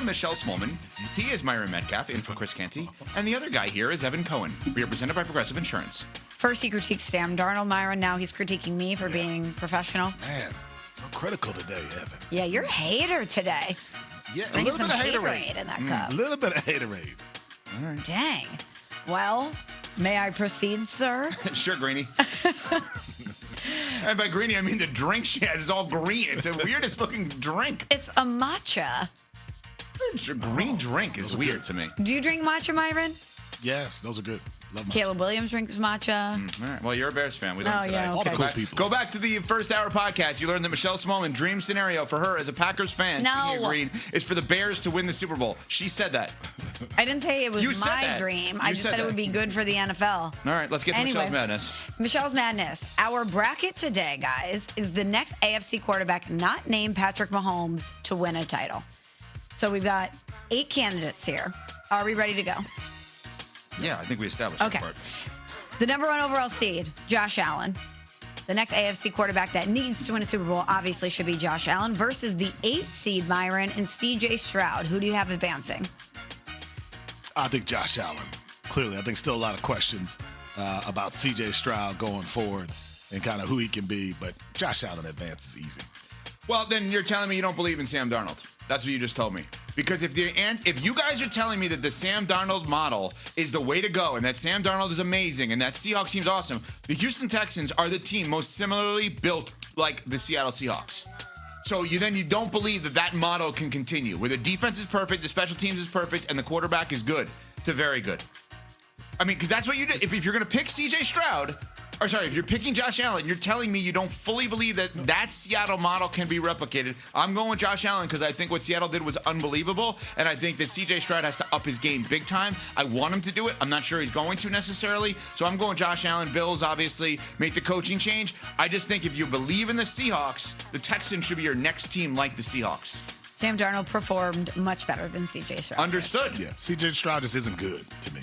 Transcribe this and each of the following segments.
Michelle Smallman. He is Myron Metcalf, in for Chris Canty. And the other guy here is Evan Cohen. We are presented by Progressive Insurance. First, he critiqued Sam Darnold, Myron. Now he's critiquing me for being professional. Man, so critical today, Evan. Yeah, you're a hater today. Yeah, a Drinking little bit of some haterade. in that cup. A little bit of haterade. All right. Dang. Well, may I proceed, sir? Sure, Greenie. And by Greenie, I mean the drink she has is all green. It's the weirdest looking drink. It's a matcha. Green drink is weird to me. Do you drink matcha, Myron? Yes, those are good. Love my Caleb Williams drinks matcha. All right. Well, you're a Bears fan. We learned today. yeah, all the okay. cool people. Go back to the first hour podcast. You learned that Michelle Smallman, dream scenario for her as a Packers fan, speaking of green, is for the Bears to win the Super Bowl. She said that. I didn't say it was You said my that. dream. You I just said said it that. would be good for the NFL. All right, let's get to Anyway. Michelle's madness. Michelle's Madness. Our bracket today, guys, is the next AFC quarterback not named Patrick Mahomes to win a title. So we've got 8 candidates here. Are we ready to go? Yeah, I think we established Okay. that part. The number 1 overall seed, Josh Allen. The next AFC quarterback that needs to win a Super Bowl obviously should be Josh Allen versus the 8th seed, Myron, and CJ Stroud. Who do you have advancing? I think Josh Allen. Clearly, I think still a lot of questions about C.J. Stroud going forward and kind of who he can be, but Josh Allen advances easy. Well, then you're telling me you don't believe in Sam Darnold. That's what you just told me. Because if you guys are telling me that the Sam Darnold model is the way to go and that Sam Darnold is amazing and that Seahawks team's awesome, the Houston Texans are the team most similarly built like the Seattle Seahawks. So you don't believe that model can continue, where the defense is perfect, the special teams is perfect, and the quarterback is good to very good. I mean, because that's what you do. If you're going to pick C.J. Stroud, if you're picking Josh Allen, you're telling me you don't fully believe that Seattle model can be replicated. I'm going with Josh Allen because I think what Seattle did was unbelievable, and I think that C.J. Stroud has to up his game big time. I want him to do it. I'm not sure he's going to necessarily, so I'm going Josh Allen. Bills, obviously, make the coaching change. I just think if you believe in the Seahawks, the Texans should be your next team like the Seahawks. Sam Darnold performed much better than CJ Stroud. Understood. Yeah, C.J. Stroud just isn't good to me.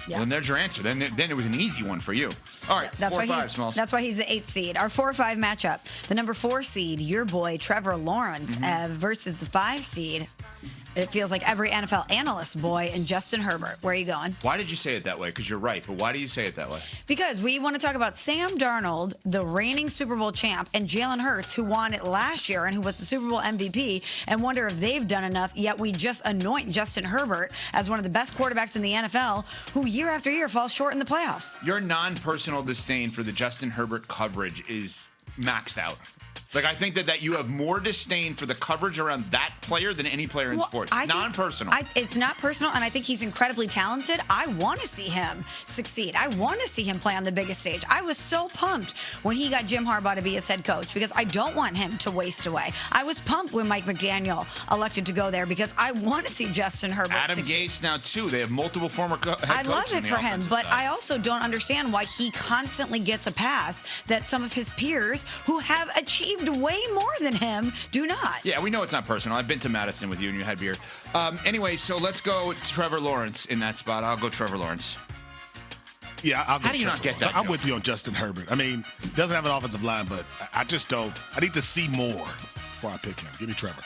Yeah. Well, then there's your answer. Then it was an easy one for you. All right, 4-5, Smalls. That's why he's the 8th seed. Our 4-5 matchup. The number 4 seed, your boy Trevor Lawrence, versus the 5 seed. It feels like every NFL analyst boy and Justin Herbert. Where are you going? Why did you say it that way? Because you're right, but why do you say it that way? Because we want to talk about Sam Darnold, the reigning Super Bowl champ, and Jalen Hurts, who won it last year and who was the Super Bowl MVP, and wonder if they've done enough, yet we just anoint Justin Herbert as one of the best quarterbacks in the NFL, who year after year falls short in the playoffs. Your non-personal disdain for the Justin Herbert coverage is maxed out. Like, I think that you have more disdain for the coverage around that player than any player in sports. Non-personal. It's not personal, and I think he's incredibly talented. I want to see him succeed. I want to see him play on the biggest stage. I was so pumped when he got Jim Harbaugh to be his head coach because I don't want him to waste away. I was pumped when Mike McDaniel elected to go there because I want to see Justin Herbert Adam succeed. Gase now, too. They have multiple former head coaches. I love it for him, but side. I also don't understand why he constantly gets a pass that some of his peers who have achieved way more than him do not. Yeah, we know it's not personal. I've been to Madison with you and you had beer. Anyway, so let's go Trevor Lawrence in that spot. I'll go Trevor Lawrence. Yeah, I'll go How do you not Trevor get that, Lawrence. I'm Joe? with you on Justin Herbert. I mean, doesn't have an offensive line, but I just don't. I need to see more before I pick him. Give me Trevor.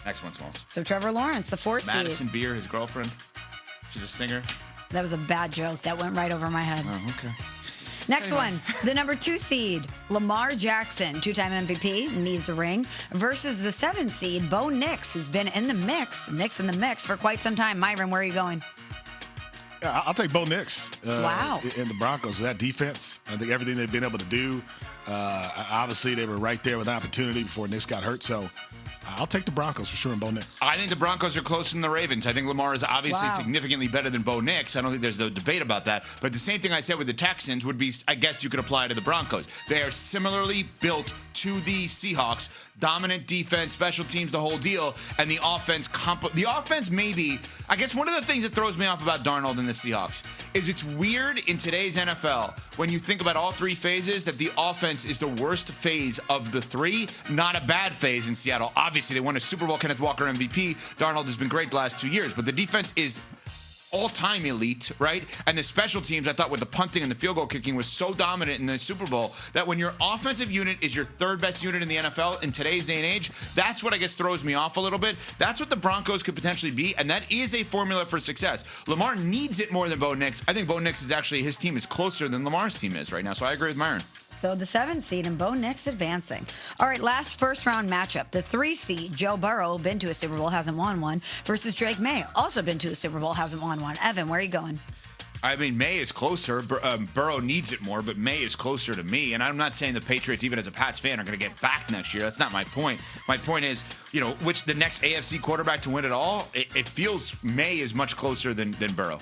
Next one, Smalls. So Trevor Lawrence, the 4th Madison seed. Beer, his girlfriend. She's a singer. That was a bad joke. That went right over my head. Oh, okay. Next one, the number 2 seed, Lamar Jackson, 2-time MVP, needs a ring, versus the 7th seed, Bo Nix, who's been in the mix for quite some time. Myron, where are you going? Yeah, I'll take Bo Nix. Wow. In the Broncos, that defense, I think everything they've been able to do. Obviously, they were right there with opportunity before Nix got hurt. So I'll take the Broncos for sure in Bo Nix. I think the Broncos are closer than the Ravens. I think Lamar is obviously Wow. significantly better than Bo Nix. I don't think there's no debate about that. But the same thing I said with the Texans would be, I guess you could apply to the Broncos. They are similarly built to the Seahawks. Dominant defense, special teams, the whole deal. And the offense, maybe, I guess one of the things that throws me off about Darnold and the Seahawks is it's weird in today's NFL when you think about all 3 phases that the offense is the worst phase of the 3, not a bad phase in Seattle. Obviously, they won a Super Bowl, Kenneth Walker MVP. Darnold has been great the last 2 years, but the defense is all-time elite, right? And the special teams, I thought, with the punting and the field goal kicking was so dominant in the Super Bowl that when your offensive unit is your third best unit in the NFL in today's day and age, that's what I guess throws me off a little bit. That's what the Broncos could potentially be, and that is a formula for success. Lamar needs it more than Bo Nix. I think Bo Nix is actually, his team is closer than Lamar's team is right now, so I agree with Myron. So the 7th seed and Bo Nix advancing. All right, last first-round matchup. The 3 seed, Joe Burrow, been to a Super Bowl, hasn't won one, versus Drake May, also been to a Super Bowl, hasn't won one. Evan, where are you going? I mean, May is closer. Burrow needs it more, but May is closer to me. And I'm not saying the Patriots, even as a Pats fan, are going to get back next year. That's not my point. My point is, which the next AFC quarterback to win it all, it feels May is much closer than Burrow.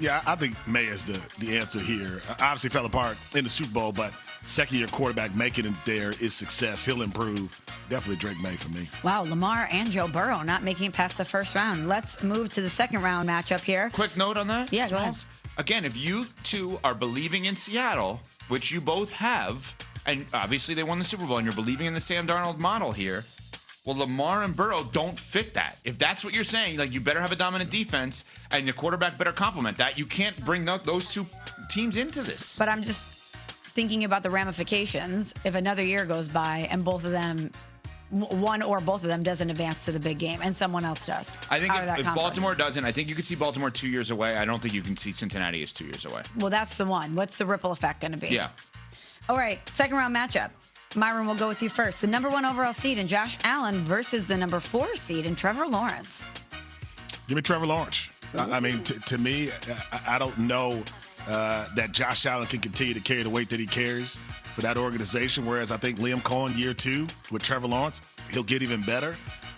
Yeah, I think May is the answer here. Obviously fell apart in the Super Bowl, but second-year quarterback making it there is success. He'll improve. Definitely Drake May for me. Wow, Lamar and Joe Burrow not making it past the first round. Let's move to the second-round matchup here. Quick note on that? Yeah, go ahead. Again, if you two are believing in Seattle, which you both have, and obviously they won the Super Bowl, and you're believing in the Sam Darnold model here, well, Lamar and Burrow don't fit that. If that's what you're saying, you better have a dominant defense, and the quarterback better complement that. You can't bring those two teams into this. But I'm just thinking about the ramifications if another year goes by and both of them, one or both of them, doesn't advance to the big game and someone else does. I think if Baltimore doesn't, I think you could see Baltimore 2 years away. I don't think you can see Cincinnati as 2 years away. Well, that's the one. What's the ripple effect going to be? Yeah. All right, second round matchup. Myron, we'll go with you first. The number 1 overall seed in Josh Allen versus the number 4 seed in Trevor Lawrence. Give me Trevor Lawrence. I mean, to me, I don't know that Josh Allen can continue to carry the weight that he carries for that organization, whereas I think Liam Cohen, year 2 with Trevor Lawrence, he'll get even better.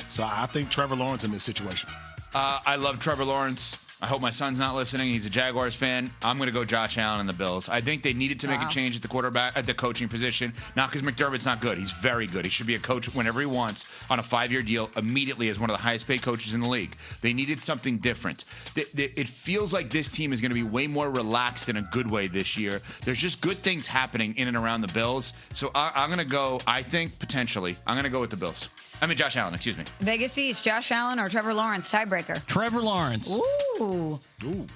So I think Trevor Lawrence in this situation. I love Trevor Lawrence. I hope my son's not listening. He's a Jaguars fan. I'm going to go Josh Allen and the Bills. I think they needed to make a change at the quarterback, at the coaching position. Not because McDermott's not good. He's very good. He should be a coach whenever he wants on a 5-year deal immediately as one of the highest paid coaches in the league. They needed something different. It feels like this team is going to be way more relaxed in a good way this year. There's just good things happening in and around the Bills. So I'm going to go, I think, potentially, I'm going to go with the Bills. I mean, Josh Allen, excuse me. Vegas East, Josh Allen or Trevor Lawrence, tiebreaker? Trevor Lawrence. Ooh.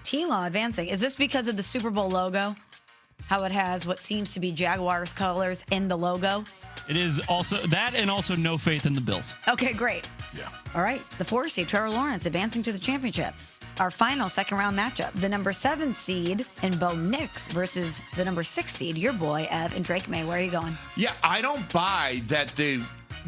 T-Law advancing. Is this because of the Super Bowl logo? How it has what seems to be Jaguars colors in the logo? It is also that, and also no faith in the Bills. Okay, great. Yeah. All right, the 4 seed, Trevor Lawrence, advancing to the championship. Our final second round matchup, the number 7 seed in Bo Nix versus the number 6 seed, your boy, Ev, and Drake May. Where are you going? Yeah, I don't buy that the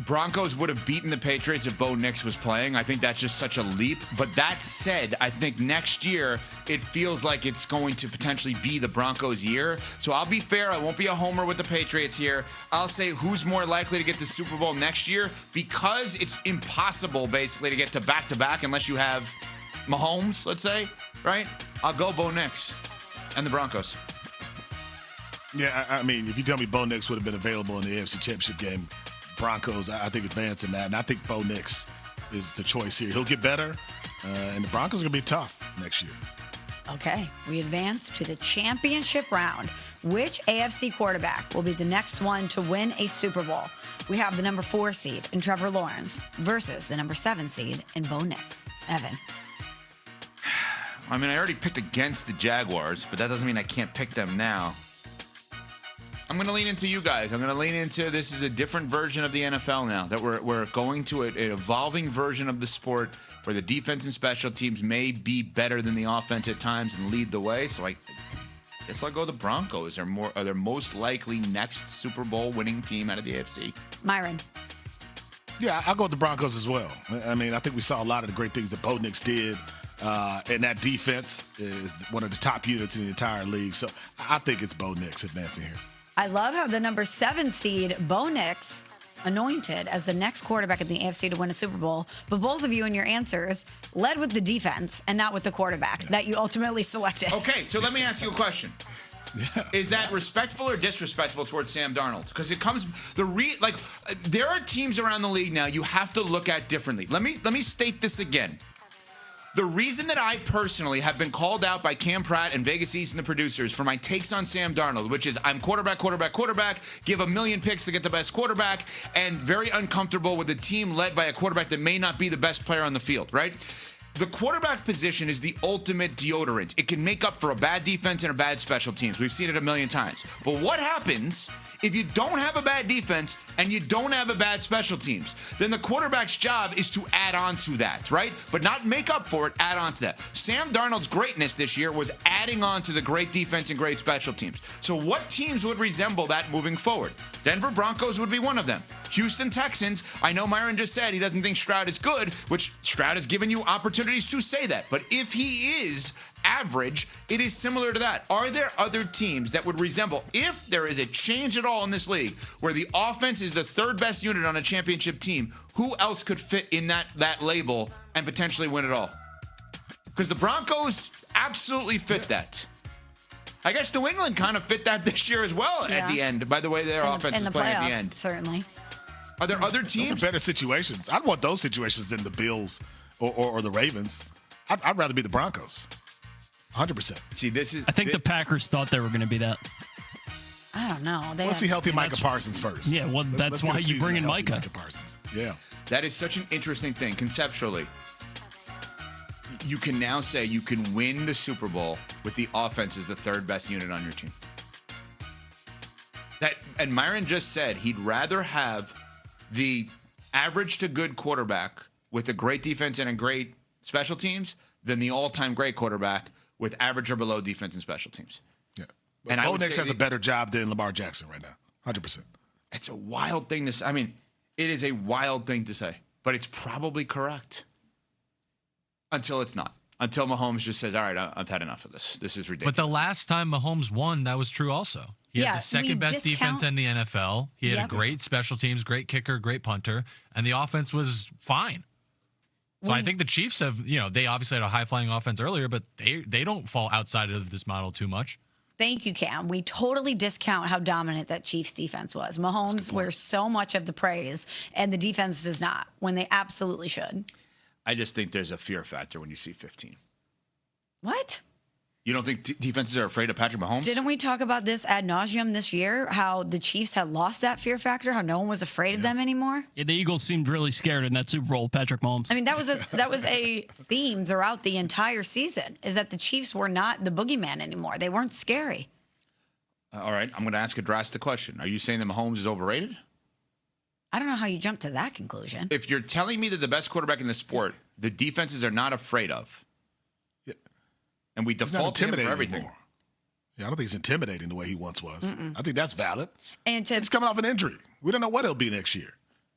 Broncos would have beaten the Patriots if Bo Nix was playing. I think that's just such a leap. But that said, I think next year it feels like it's going to potentially be the Broncos' year. So I'll be fair. I won't be a homer with the Patriots here. I'll say who's more likely to get the Super Bowl next year, because it's impossible basically to get to back-to-back unless you have Mahomes, let's say, right? I'll go Bo Nix and the Broncos. Yeah, I mean, if you tell me Bo Nix would have been available in the AFC Championship game, Broncos, I think advancing that. And I think Bo Nix is the choice here. He'll get better, and the Broncos are going to be tough next year. Okay, we advance to the championship round. Which AFC quarterback will be the next one to win a Super Bowl? We have the number 4 seed in Trevor Lawrence versus the number 7 seed in Bo Nix. Evan. I mean, I already picked against the Jaguars, but that doesn't mean I can't pick them now. I'm going to lean into you guys. I'm going to lean into this is a different version of the NFL now, that we're going to an evolving version of the sport where the defense and special teams may be better than the offense at times and lead the way. So I guess I'll go the Broncos. Are their most likely next Super Bowl winning team out of the AFC. Myron. Yeah, I'll go with the Broncos as well. I mean, I think we saw a lot of the great things that Bo Nix did. And that defense is one of the top units in the entire league. So I think it's Bo Nix advancing here. I love how the number 7 seed, Bo Nix, anointed as the next quarterback in the AFC to win a Super Bowl. But both of you in your answers led with the defense and not with the quarterback that you ultimately selected. Okay, so let me ask you a question. Yeah. Is that respectful or disrespectful towards Sam Darnold? Because it comes there are teams around the league now you have to look at differently. Let me state this again. The reason that I personally have been called out by Cam Pratt and Vegas East and the producers for my takes on Sam Darnold, which is I'm quarterback, give a million picks to get the best quarterback, and very uncomfortable with a team led by a quarterback that may not be the best player on the field, right? The quarterback position is the ultimate deodorant. It can make up for a bad defense and a bad special teams. We've seen it a million times. But what happens if you don't have a bad defense and you don't have a bad special teams? Then the quarterback's job is to add on to that, right? But not make up for it, add on to that. Sam Darnold's greatness this year was adding on to the great defense and great special teams. So what teams would resemble that moving forward? Denver Broncos would be one of them. Houston Texans, I know Myron just said he doesn't think Stroud is good, which Stroud has given you opportunities to say that. But if he is average, it is similar to that. Are there other teams that would resemble, if there is a change at all in this league where the offense is the third best unit on a championship team, who else could fit in that label and potentially win it all? Because the Broncos absolutely fit that. I guess New England kind of fit that this year as well at the end, by the way their offense is playing at the end. Certainly. Are there other teams? Those are better situations. I'd want those situations than the Bills or the Ravens. I'd rather be the Broncos. 100%. See, this is. I think the Packers thought they were going to be that. I don't know. Let's see healthy Micah Parsons first. Yeah, well, that's why you bring in Micah. Parsons. Yeah. That is such an interesting thing conceptually. You can now say you can win the Super Bowl with the offense as the third best unit on your team. And Myron just said he'd rather have the average to good quarterback with a great defense and a great special teams than the all-time great quarterback with average or below defense and special teams. Yeah. And Bo Nix has a better job than Lamar Jackson right now. 100%. It's a wild thing to say. I mean, it is a wild thing to say, but it's probably correct. Until it's not. Until Mahomes just says, all right, I've had enough of this. This is ridiculous. But the last time Mahomes won, that was true also. He had the second best defense in the NFL. He had a great special teams, great kicker, great punter, and the offense was fine. So I think the Chiefs have, they obviously had a high-flying offense earlier, but they don't fall outside of this model too much. Thank you, Cam. We totally discount how dominant that Chiefs defense was. Mahomes wears so much of the praise, and the defense does not, when they absolutely should. I just think there's a fear factor when you see 15. What? You don't think defenses are afraid of Patrick Mahomes? Didn't we talk about this ad nauseum this year? How the Chiefs had lost that fear factor, how no one was afraid of them anymore? Yeah, the Eagles seemed really scared in that Super Bowl, Patrick Mahomes. I mean, that was a theme throughout the entire season, is that the Chiefs were not the boogeyman anymore. They weren't scary. All right, I'm going to ask a drastic question. Are you saying that Mahomes is overrated? I don't know how you jumped to that conclusion. If you're telling me that the best quarterback in the sport, the defenses are not afraid of, and we default to him for everything. Anymore. Yeah, I don't think he's intimidating the way he once was. I think that's valid. And He's coming off an injury. We don't know what he'll be next year.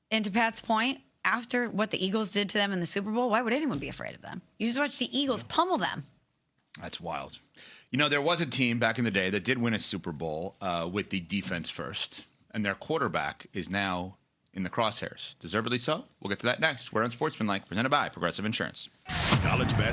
And to Pat's point, after what the Eagles did to them in the Super Bowl, why would anyone be afraid of them? You just watch the Eagles pummel them. That's wild. There was a team back in the day that did win a Super Bowl with the defense first, and their quarterback is now in the crosshairs. Deservedly so? We'll get to that next. We're on Sportsmanlike, presented by Progressive Insurance. College basketball.